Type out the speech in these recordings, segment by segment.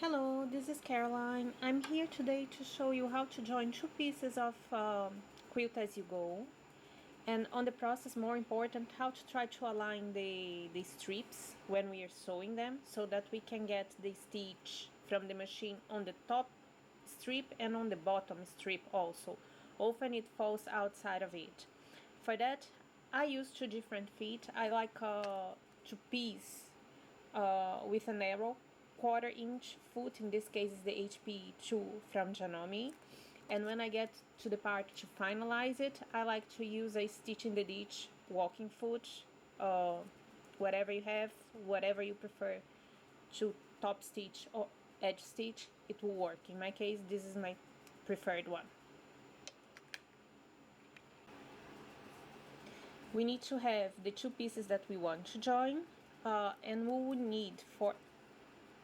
Hello, this is Caroline. I'm here today to show you how to join two pieces of quilt as you go, and on the process, more important, how to try to align the strips when we are sewing them so that we can get the stitch from the machine on the top strip and on the bottom strip also. Often it falls outside of it. For that, I use two different feet. I like to piece with a narrow quarter-inch foot. In this case is the HP2 from Janome. And when I get to the part to finalize it, I like to use a stitch in the ditch walking foot, whatever you have, whatever you prefer to top stitch or edge stitch, it will work. In my case, this is my preferred one. We need to have the two pieces that we want to join, and we will need for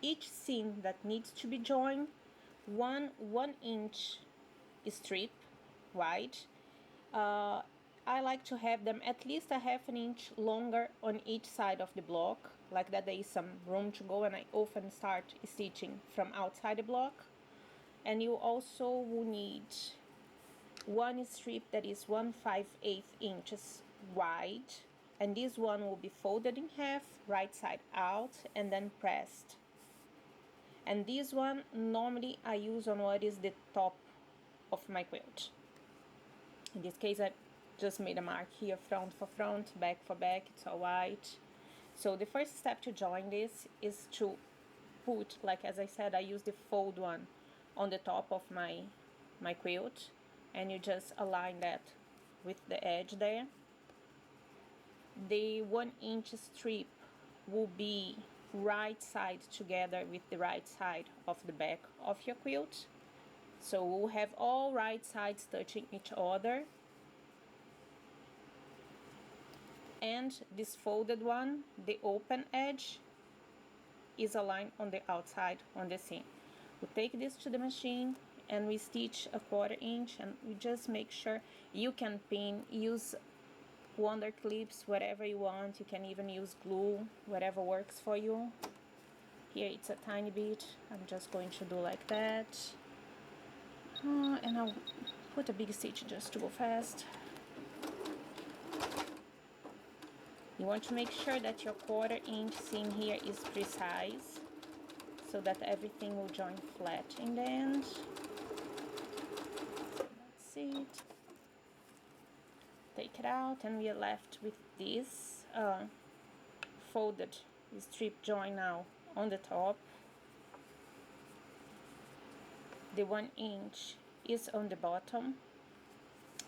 each seam that needs to be joined one 1-inch strip wide. I like to have them at least a half an inch longer on each side of the block, like that there is some room to go, and I often start stitching from outside the block. And you also will need one strip that is 1/5 inches wide, and this one will be folded in half, right side out, and then pressed. And this one normally I use on what is the top of my quilt. In this case I just made a mark here, front for front, back for back, it's all white. So the first step to join this is to put, like as I said, I use the fold one on the top of my quilt, and you just align that with the edge there. The 1-inch strip will be right side together with the right side of the back of your quilt, so we'll have all right sides touching each other. And this folded one, the open edge, is aligned on the outside on the seam. We take this to the machine and we stitch a 1/4 inch, and we just make sure you can pin, use wonder clips, whatever you want. You can even use glue, whatever works for you. Here it's a tiny bit, I'm just going to do like that, and I'll put a big stitch just to go fast. You want to make sure that your 1/4 inch seam here is precise so that everything will join flat in the end. That's it. Take it out, and we are left with this folded strip join now on the top. The 1-inch is on the bottom,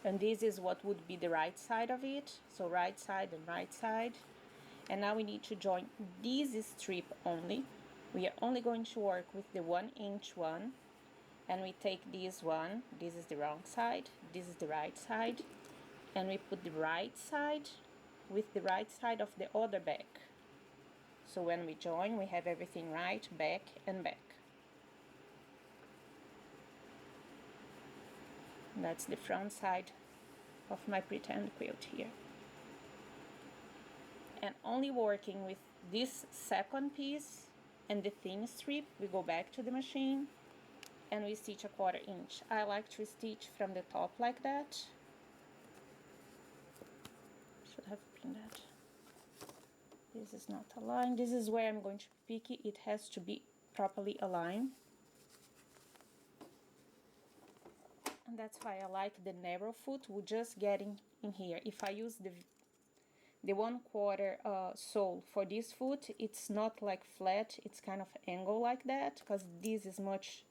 and this is what would be the right side of it, so right side and right side. And now we need to join this strip only. We are only going to work with the 1-inch one, and we take this one, this is the wrong side, this is the right side, and we put the right side with the right side of the other back. So when we join, we have everything right, back and back. That's the front side of my pretend quilt here. And only working with this second piece and the thin strip, we go back to the machine and we stitch a 1/4 inch. I like to stitch from the top like that. Should have pinned that. This is not aligned. This is where I'm going to be picky. It has to be properly aligned. And that's why I like the narrow foot. We're just getting in here. If I use the 1/4 sole for this foot, it's not like flat, it's kind of angle like that, because this is much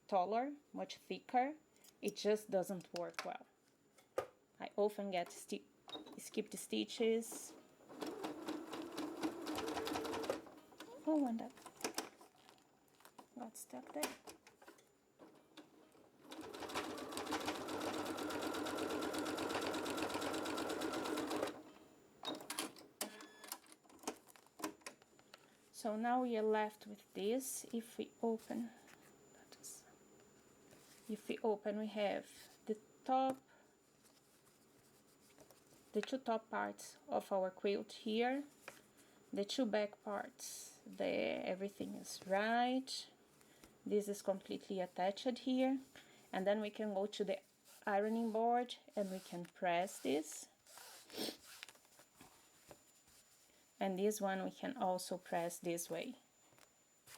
taller, much thicker. It just doesn't work well. I often get skipped stitches. Oh, and that got stuck there. So now we are left with this. If we open, we have the top, the two top parts of our quilt here, the two back parts there, everything is right. This is completely attached here. And then we can go to the ironing board and we can press this. And this one we can also press this way.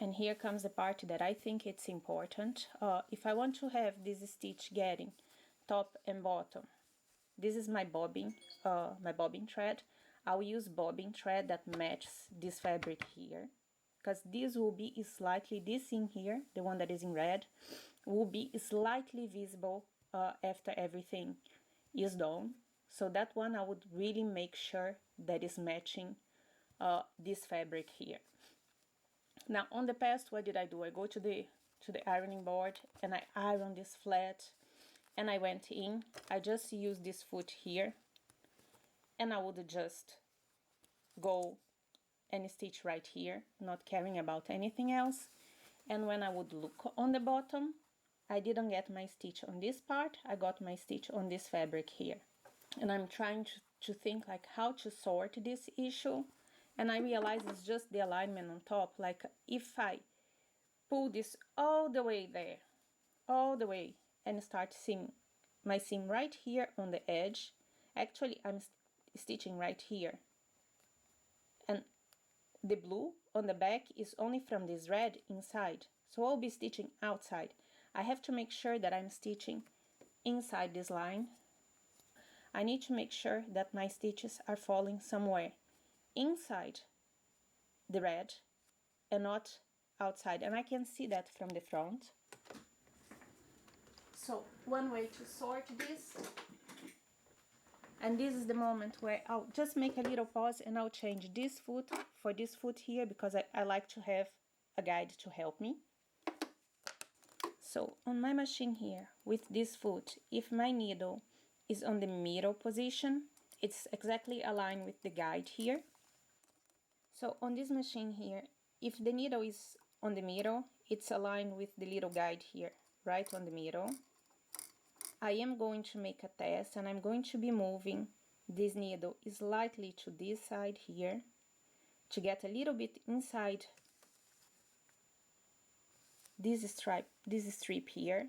And here comes the part that I think it's important. If I want to have this stitch getting top and bottom, this is my bobbin thread. I'll use bobbin thread that matches this fabric here, because this will be slightly, this in here, the one that is in red, will be slightly visible after everything is done. So that one I would really make sure that is matching this fabric here. Now on the past, what did I do? I go to the ironing board and I iron this flat, and I went in. I just used this foot here, and I would just go and stitch right here, not caring about anything else. And when I would look on the bottom, I didn't get my stitch on this part, I got my stitch on this fabric here. And I'm trying to think like how to sort this issue, and I realize it's just the alignment on top. Like if I pull this all the way there, all the way, and start seeing my seam right here on the edge, actually I'm stitching right here, and the blue on the back is only from this red inside, so I'll be stitching outside. I have to make sure that I'm stitching inside this line. I need to make sure that my stitches are falling somewhere inside the red and not outside, and I can see that from the front. So one way to sort this, and this is the moment where I'll just make a little pause and I'll change this foot for this foot here, because I like to have a guide to help me. So on my machine here with this foot, if my needle is on the middle position, it's exactly aligned with the guide here. So on this machine here, if the needle is on the middle, it's aligned with the little guide here, right on the middle. I am going to make a test, and I'm going to be moving this needle slightly to this side here to get a little bit inside this strip here,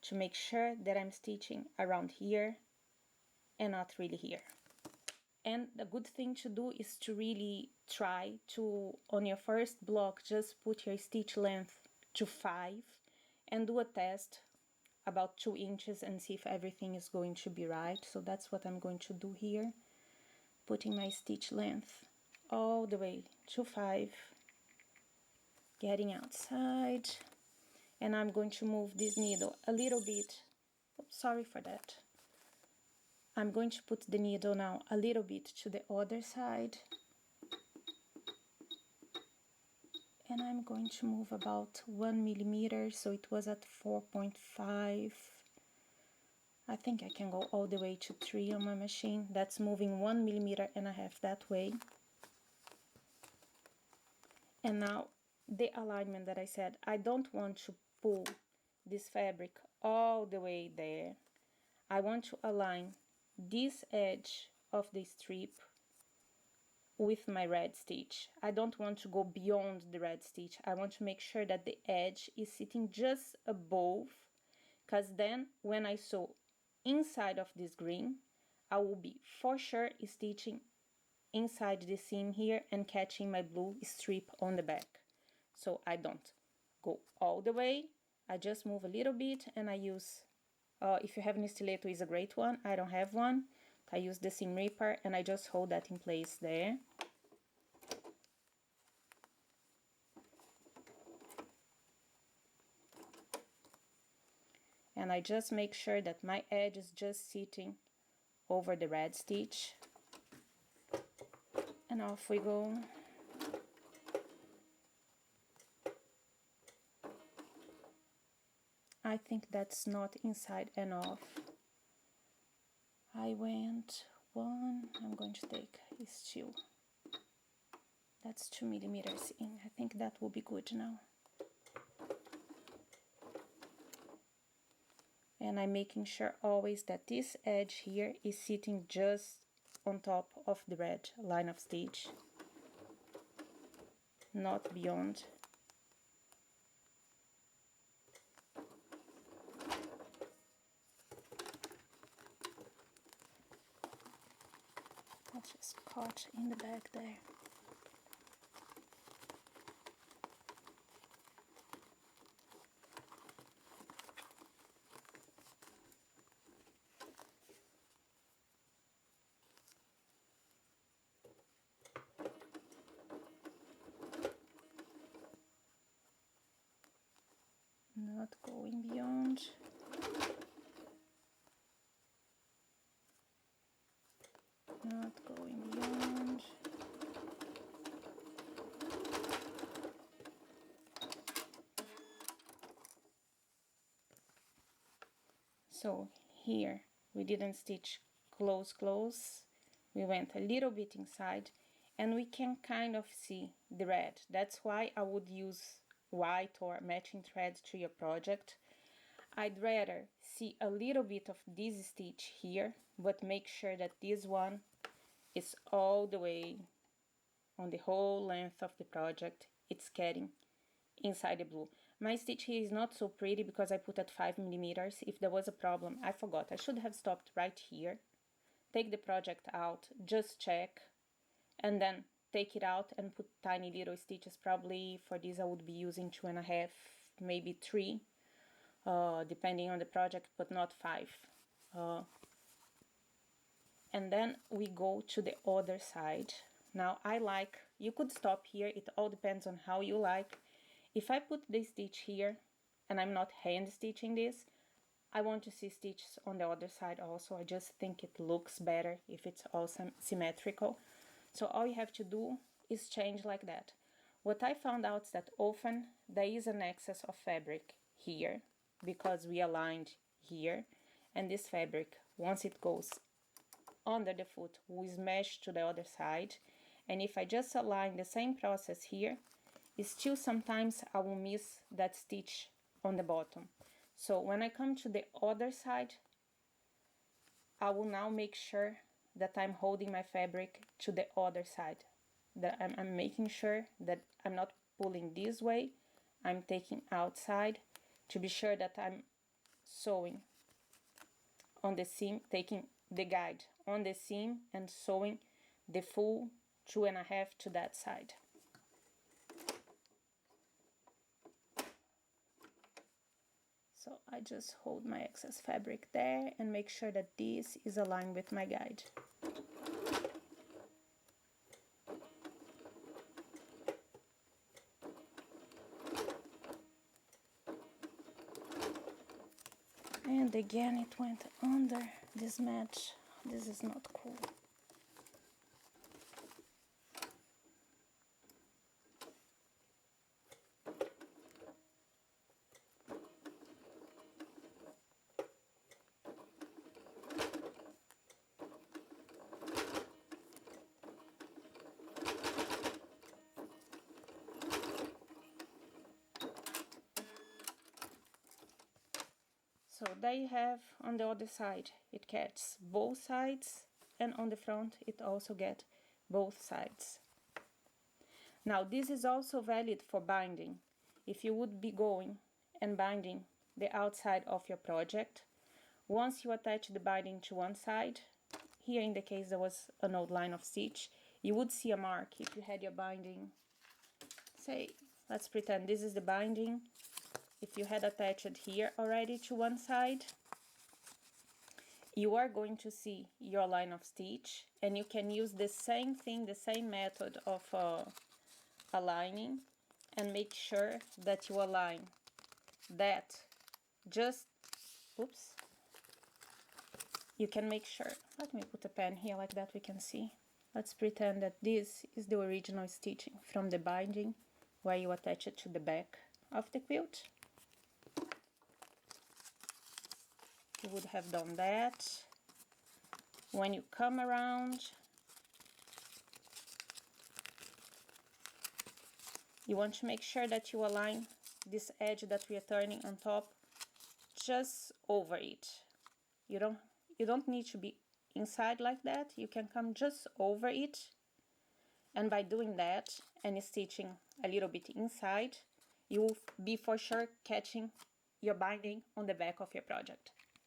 to make sure that I'm stitching around here and not really here. And the good thing to do is to really try to, on your first block, just put your stitch length to 5 and do a test about 2 inches and see if everything is going to be right. So that's what I'm going to do here, putting my stitch length all the way to 5, getting outside, and I'm going to move this needle a little bit. Oops, sorry for that. I'm going to put the needle now a little bit to the other side, and I'm going to move about 1 millimeter, so it was at 4.5. I think I can go all the way to 3 on my machine. That's moving 1.5 millimeters that way. And now the alignment that I said, I don't want to pull this fabric all the way there. I want to align this edge of the strip with my red stitch. I don't want to go beyond the red stitch. I want to make sure that the edge is sitting just above, because then when I sew inside of this green, I will be for sure stitching inside the seam here and catching my blue strip on the back. So I don't go all the way, I just move a little bit, and I use, if you have an stiletto, is a great one. I don't have one. I use the seam ripper and I just hold that in place there. And I just make sure that my edge is just sitting over the red stitch. And off we go. I think that's not inside enough. I went 1, I'm going to take is 2. That's 2 millimeters in. I think that will be good now. And I'm making sure always that this edge here is sitting just on top of the red line of stitch. not beyond. I just caught in the back there. Not going beyond. Not going beyond. So here we didn't stitch close, we went a little bit inside, and we can kind of see the red. That's why I would use white or matching thread to your project. I'd rather see a little bit of this stitch here, but make sure that this one is all the way on the whole length of the project. It's getting inside the blue. My stitch here is not so pretty because I put at 5 millimeters. If there was a problem, I forgot. I should have stopped right here. Take the project out, just check, and then take it out and put tiny little stitches. Probably for this I would be using 2.5, maybe 3, depending on the project, but not 5. And then we go to the other side. Now I like, you could stop here, it all depends on how you like. If I put this stitch here and I'm not hand stitching this, I want to see stitches on the other side also. I just think it looks better if it's all symmetrical. So all you have to do is change like that. What I found out is that often there is an excess of fabric here because we aligned here, and this fabric, once it goes under the foot, will smash to the other side. And if I just align the same process here, still sometimes I will miss that stitch on the bottom. So when I come to the other side, I will now make sure that I'm holding my fabric to the other side. That I'm making sure that I'm not pulling this way, I'm taking outside to be sure that I'm sewing on the seam, taking the guide on the seam and sewing the full 2.5 to that side. So I just hold my excess fabric there and make sure that this is aligned with my guide. And again it went under this match. This is not cool. So there you have, on the other side it gets both sides, and on the front it also gets both sides. Now this is also valid for binding. If you would be going and binding the outside of your project, once you attach the binding to one side, here in the case there was an old line of stitch, you would see a mark if you had your binding, say, let's pretend this is the binding. If you had attached here already to one side, you are going to see your line of stitch, and you can use the same thing, the same method of aligning, and make sure that you align that just, oops, you can make sure, let me put a pen here like that we can see. Let's pretend that this is the original stitching from the binding where you attach it to the back of the quilt. You would have done that. When you come around, you want to make sure that you align this edge that we are turning on top just over it. You don't need to be inside like that. You can come just over it And by doing that and stitching a little bit inside, you will be for sure catching your binding on the back of your project.